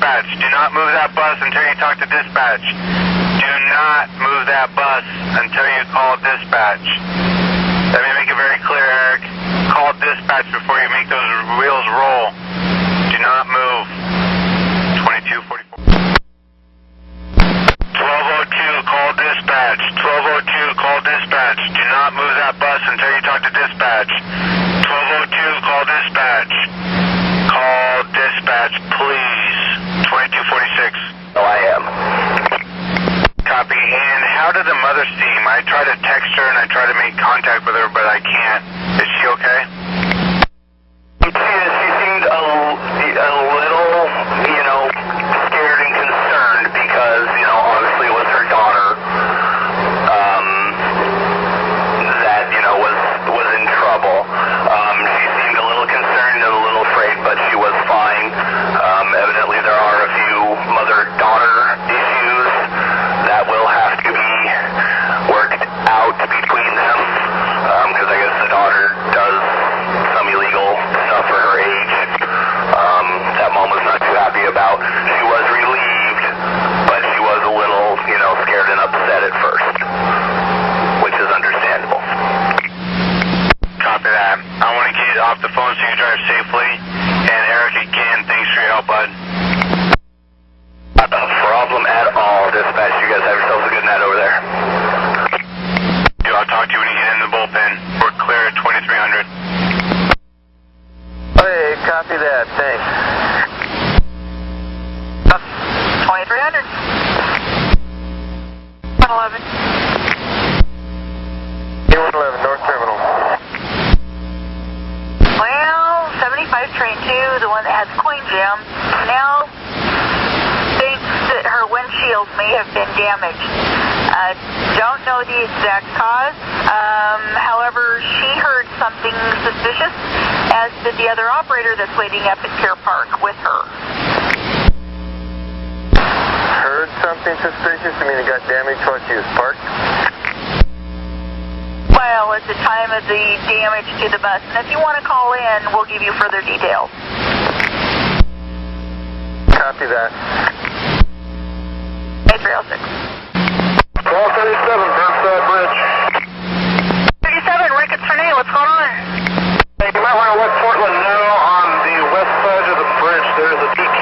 dispatch. Do not move that bus until you talk to dispatch. Do not move that bus until you call dispatch. Let me make it very clear, Eric. Call dispatch before you make those wheels roll. Do not move. 2244. 1202, call dispatch. 1202, call dispatch. Do not move that bus until you talk to dispatch. 1202, call dispatch. Call dispatch, please. 2246. Oh, I am. Copy. And how did the mother seem? I tried to text her and I tried to make contact with her, but I can't. Is she okay? She seemed a little, scared and concerned because, obviously it was her daughter that, was in trouble. She seemed a little concerned and a little afraid, but she was fine. Evidently there are a few mother-daughter issues that will have to be worked out between them, because I guess the daughter does some illegal stuff for her age that mom was not too happy about. She was relieved, but she was a little, scared and upset at first, which is understandable. Copy that. I want to get off the phone so you drive safely. And Eric, again, thanks for your help, bud. Not a problem at all, dispatch. You guys have yourselves a good night over there. I'll talk to you when you get in the bullpen. We're clear at 2300. Hey, copy that. Thanks. 2300. 111. 111, North Terminal. Well, 75 train 2, the one that has coin jam, now thinks that her windshield may have been damaged. Don't know the exact cause. However, she heard something suspicious, as did the other operator that's waiting up at Pier Park with her. Heard something suspicious? I mean, it got damaged while she was parked? Well, at the time of the damage to the bus. And if you want to call in, we'll give you further details. Copy that. 8306. 1237, Burnside Bridge. 37, Ricketts Renee, what's going on? Hey, you might want to let Portland know on the west side of the bridge there's a DQ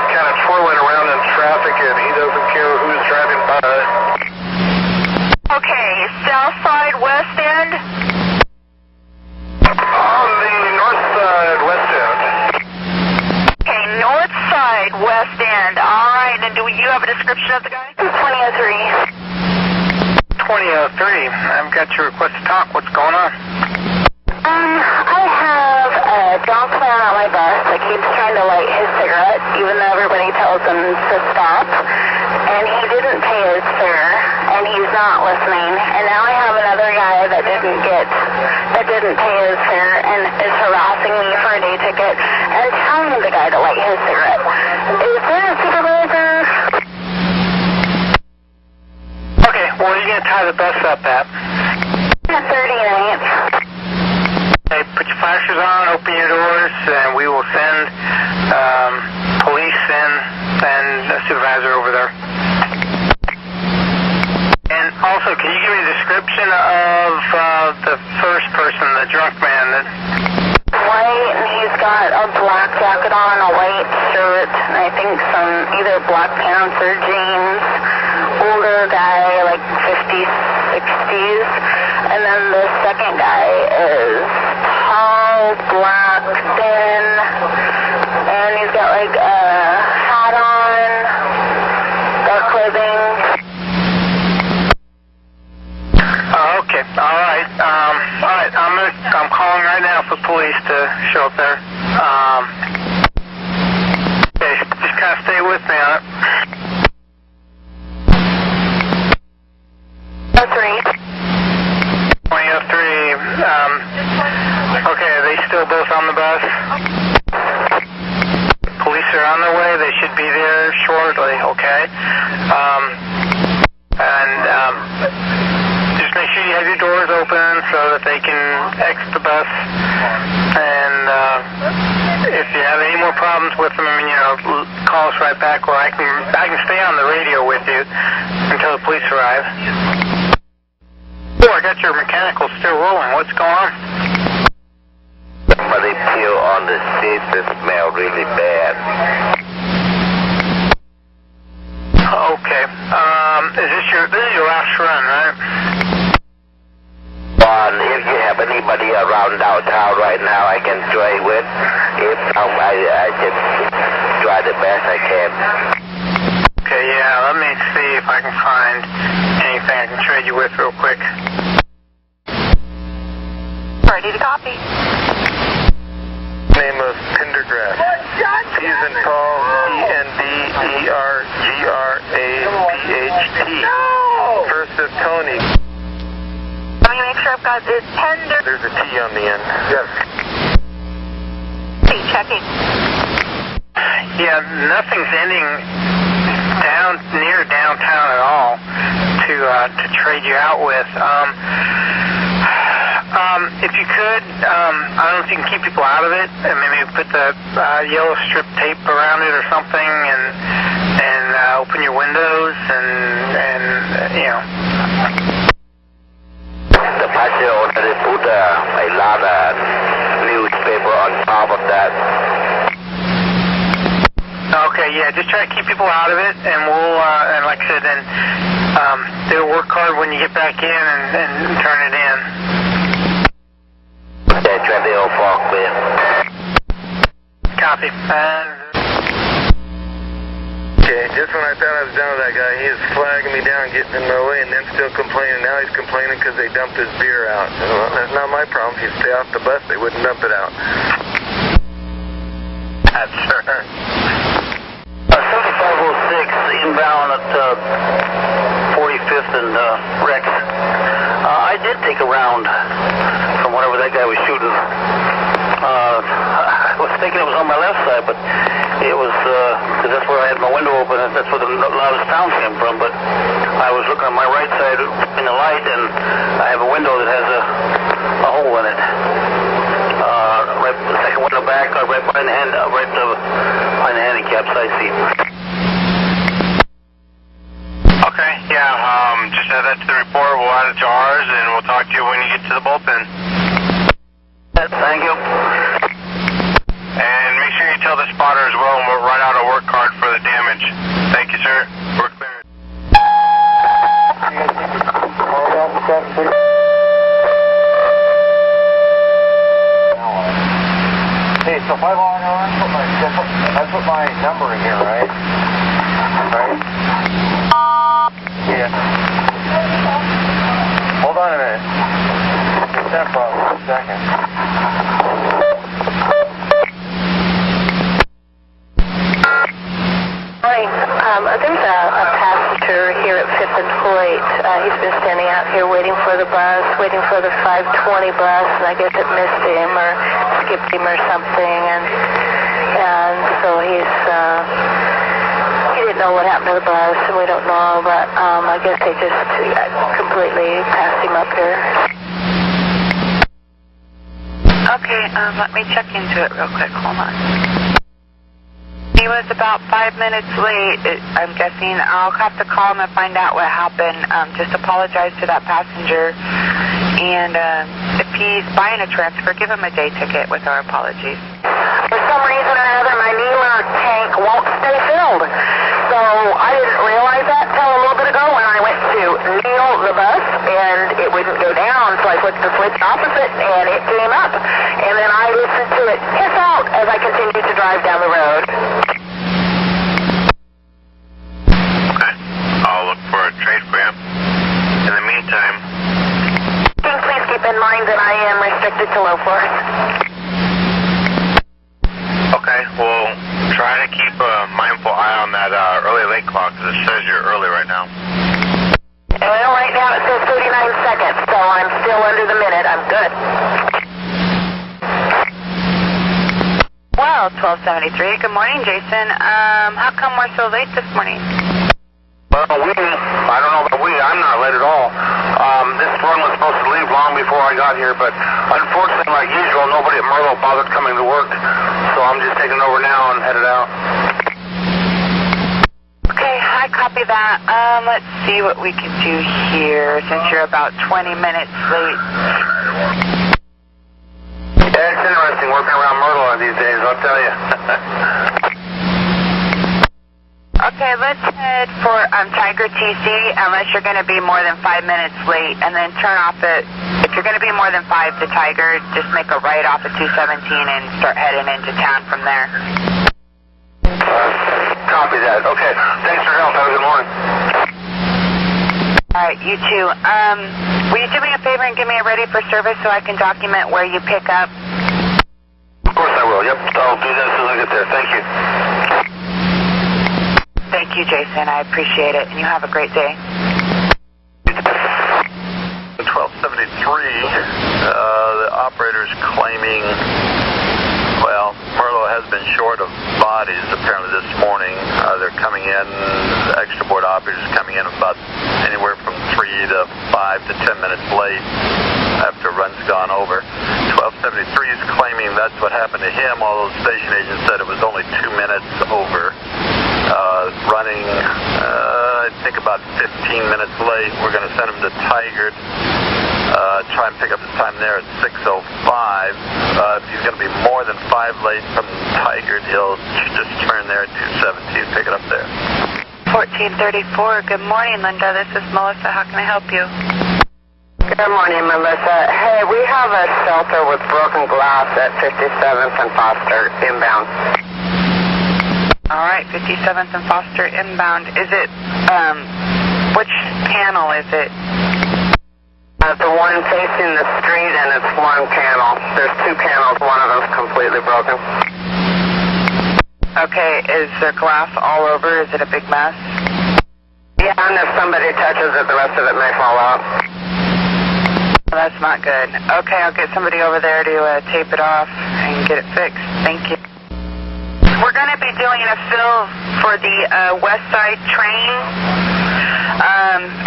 kind of twirling around in traffic and he doesn't care who's driving by. Okay, south side, west end? On the north side, west end. Okay, north side, west end. All right, and do you have a description of the guy? 2003. 2003. I've got your request to talk. What's going on? I have a drunk man on my bus that keeps trying to light his cigarette, even though everybody tells him to stop. And he didn't pay his fare, and he's not listening. And now I have another guy that didn't pay his fare and is harassing me for a day ticket and telling the guy to light his cigarette. Is there a supervisor? Okay, where are you going to tie the bus up at? 39th. Hey, put your flashers on, open your doors, and we will send police and a supervisor over there. And also, can you give me a description of the first person, the drunk man? White, and he's got a black jacket on, a white shirt, and I think some either black pants or jeans. Older guy, like 50s, 60s. And then the second guy is tall, black, thin, and he's got like a hat on, dark clothing. Okay, all right. I'm calling right now for police to show up there. Okay, just kind of stay with me on it. 2003. Okay, are they still both on the bus? Police are on their way. They should be there shortly, okay? Just make sure you have your doors open so that they can exit the bus. And if you have any more problems with them, call call us right back, or I can stay on the radio with you until the police arrive. Oh, I got your mechanical still rolling. What's going on? Somebody peeled on the seat that smelled really bad. Okay. This is your last run, right? If you have anybody around downtown right now I can trade with, if not, I just try the best I can. Okay, yeah, let me see if I can find anything I can trade you with real quick. Ready to copy. Name of Pendergrass. He's in Paul, Pendergraft. First is Tony. Let me make sure I've got this Pender. There's a T on the end. Yes. Hey, checking. Yeah, nothing's ending near downtown at all to trade you out with. If you could, I don't know if you can keep people out of it, and maybe put the yellow strip tape around it or something, and open your windows, and you know. The passenger already put a lot of newspaper on top of that. Okay, yeah, just try to keep people out of it, and we'll, and like I said, then they'll work hard when you get back in and turn it in. That's where they all walk with. Copy. Okay, just when I thought I was done with that guy, he was flagging me down, getting in my way, and then still complaining. Now he's complaining because they dumped his beer out. Well, that's not my problem. If you stay off the bus, they wouldn't dump it out. That's sure. 7506 inbound at 45th and Rex. I did take a round from whatever that guy was shooting. I was thinking it was on my left side, but it was, because that's where I had my window open, and that's where the loudest sound came from, but I was looking on my right side in the light, and I have a window that has a hole in it. Right, the second window back, right behind behind the handicap side seat. Okay, yeah, just add that to the report. We'll add it to ours, and we'll talk to you when you get to the bullpen. Thank you. And make sure you tell the spotter as well, and we'll write out a work card for the damage. Thank you, sir. We're clear. Hey, so if I log on, I put my number in here, right? Right? Yeah. Hold on a minute. Step up for a second. Morning. There's a passenger here at 5th and Hoyt. He's been standing out here waiting for the bus, waiting for the 5:20 bus, and I guess it missed him or skipped him or something, and so he didn't know what happened to the bus, and we don't know, but I guess they just completely passed him up here. Okay, let me check into it real quick. Hold on. He was about 5 minutes late, I'm guessing. I'll have to call him and find out what happened. Just apologize to that passenger. And if he's buying a transfer, give him a day ticket with our apologies. For some reason or another, my Neeler tank won't stay filled. So I didn't realize that until a little bit ago when I went to kneel the bus, and it wouldn't go down. So I flipped the switch opposite, and it came up. And then I listened to it hiss out as I continued to drive down the road. Okay. I'll look for a trade for you. In the meantime... Please keep in mind that I am restricted to low floors. Okay, we'll try to keep a mindful eye on that early-late clock, because it says you're early right now. Well, right now it says 39 seconds, so I'm still under the minute. I'm good. Well, 1273. Good morning, Jason. How come we're so late this morning? Well, I don't know about I'm not late at all. This run was supposed to leave long before I got here, but unfortunately, like usual, nobody at Merlo bothered coming to work, so I'm just taking over now and headed out. I copy that. Let's see what we can do here since you're about 20 minutes late. Yeah, it's interesting working around Myrtle these days, I'll tell you. Okay, let's head for Tiger TC unless you're going to be more than 5 minutes late, and then turn off if you're going to be more than 5 to Tiger, just make a right off at 217 and start heading into town from there. Copy that. Okay, thanks for your help. Have a good morning. All right, you too. Will you do me a favor and get me a ready for service so I can document where you pick up? Of course I will. Yep, I'll do that as soon as I get there. Thank you. Thank you, Jason. I appreciate it, and you have a great day. 1273, the operator's claiming, well, Myrtle has been short of bodies apparently this morning. They're coming in, the extra board operators coming in about anywhere from 3 to 5 to 10 minutes late after a run's gone over. 1273 is claiming that's what happened to him, although the station agent said it was only 2 minutes over. Running, I think about 15 minutes late. We're going to send him to Tigard. Try and pick up his time there at 6:05. If he's going to be more than 5 late from Tigard, he'll just turn there at 217, pick it up there. 1434. Good morning, Linda. This is Melissa. How can I help you? Good morning, Melissa. Hey, we have a shelter with broken glass at 57th and Foster inbound. All right, 57th and Foster inbound. Is it, which panel is it? The one facing the street, and it's one panel. There's 2 panels. One of them's completely broken. Okay, is there glass all over? Is it a big mess? Yeah, and if somebody touches it, the rest of it may fall out. Well, that's not good. Okay, I'll get somebody over there to tape it off and get it fixed. Thank you. We're going to be doing a fill for the West Side train.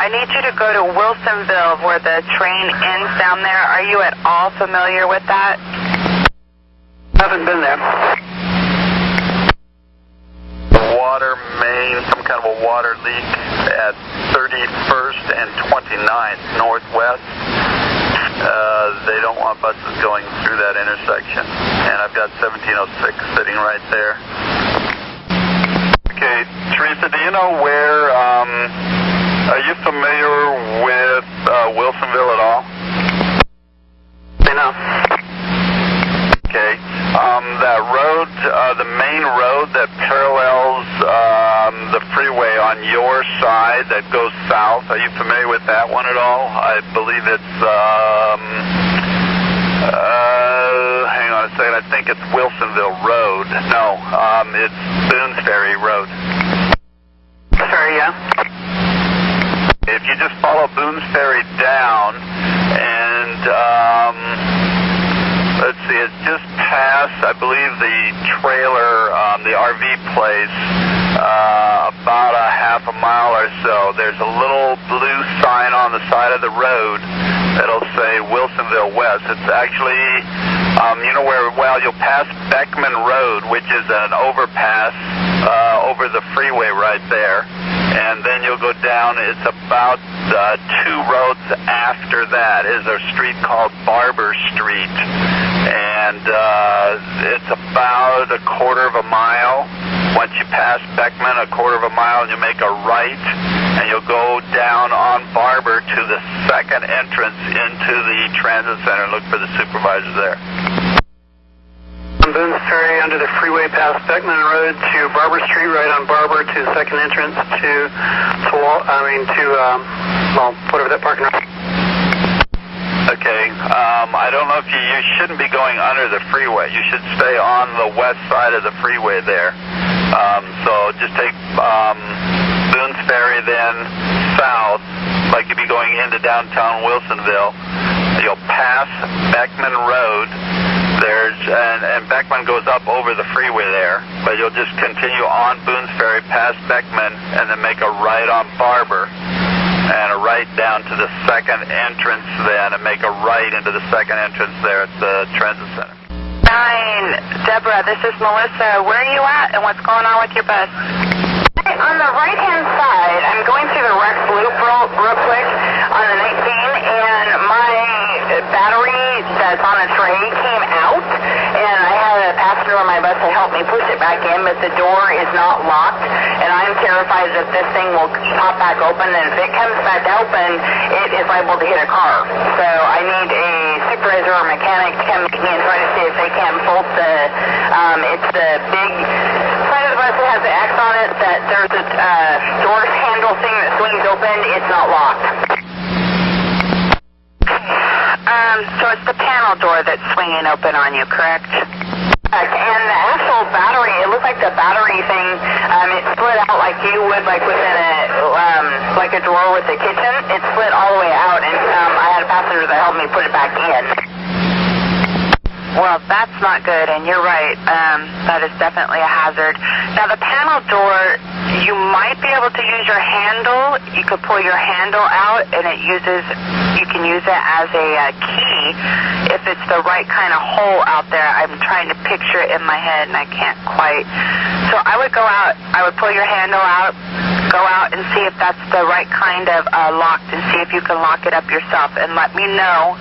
I need you to go to Wilsonville where the train ends down there. Are you at all familiar with that? Haven't been there. Water main, some kind of a water leak at 31st and 29th Northwest. They don't want buses going through that intersection. And I've got 1706 sitting right there. Okay, Teresa, do you know where, are you familiar with Wilsonville at all? No. Okay. That road, the main road that parallels the freeway on your side that goes south, are you familiar with that one at all? I believe it's, hang on a second, I think it's Wilsonville Road. No, it's Boone's Ferry Road. Sorry, yeah. If you just follow Boone's Ferry down and, let's see, it's just past, I believe, the trailer, the RV place, about a half a mile or so. There's a little blue sign on the side of the road that'll say Wilsonville West. It's actually, you know where, well, you'll pass Beckman Road, which is an overpass over the freeway right there. And then you'll go down, it's about 2 roads after that is a street called Barber Street. And it's about a quarter of a mile. Once you pass Beckman, a quarter of a mile, and you make a right, and you'll go down on Barber to the second entrance into the transit center and look for the supervisor there. From Boone's Ferry under the freeway past Beckman Road to Barber Street, right on Barber to second entrance to whatever that parking lot. Okay, I don't know if you shouldn't be going under the freeway. You should stay on the west side of the freeway there. So just take Boone's Ferry then south, like you'd be going into downtown Wilsonville. You'll pass Beckman Road. And Beckman goes up over the freeway there, but you'll just continue on Boone's Ferry past Beckman and then make a right on Barber and a right down to the second entrance then and make a right into the second entrance there at the transit center. Deborah, this is Melissa. Where are you at and what's going on with your bus? on the right-hand side, I'm going through the Rex Loop real quick on the 19, and my battery that's on a tray came out, and I had a passenger on my bus to help me push it back in, but the door is not locked, and I'm terrified that this thing will pop back open, and if it comes back open, it is liable to hit a car. So I need a supervisor or mechanic to come with me and try to see if they can bolt the, it's the big side of the bus that has the X on it, that there's a door handle thing that swings open, it's not locked. So it's the panel door that's swinging open on you, correct? And the actual battery, it looks like the battery thing, it split out like you would, like within a, like a drawer with the kitchen. It split all the way out, and I had a passenger that helped me put it back in. Well, that's not good, and you're right. That is definitely a hazard. Now, the panel door, you might be able to use your handle. You could pull your handle out, and you can use it as a key if it's the right kind of hole out there. I'm trying to picture it in my head, and I can't quite. So I would go out, I would pull your handle out, go out and see if that's the right kind of lock, and see if you can lock it up yourself, and let me know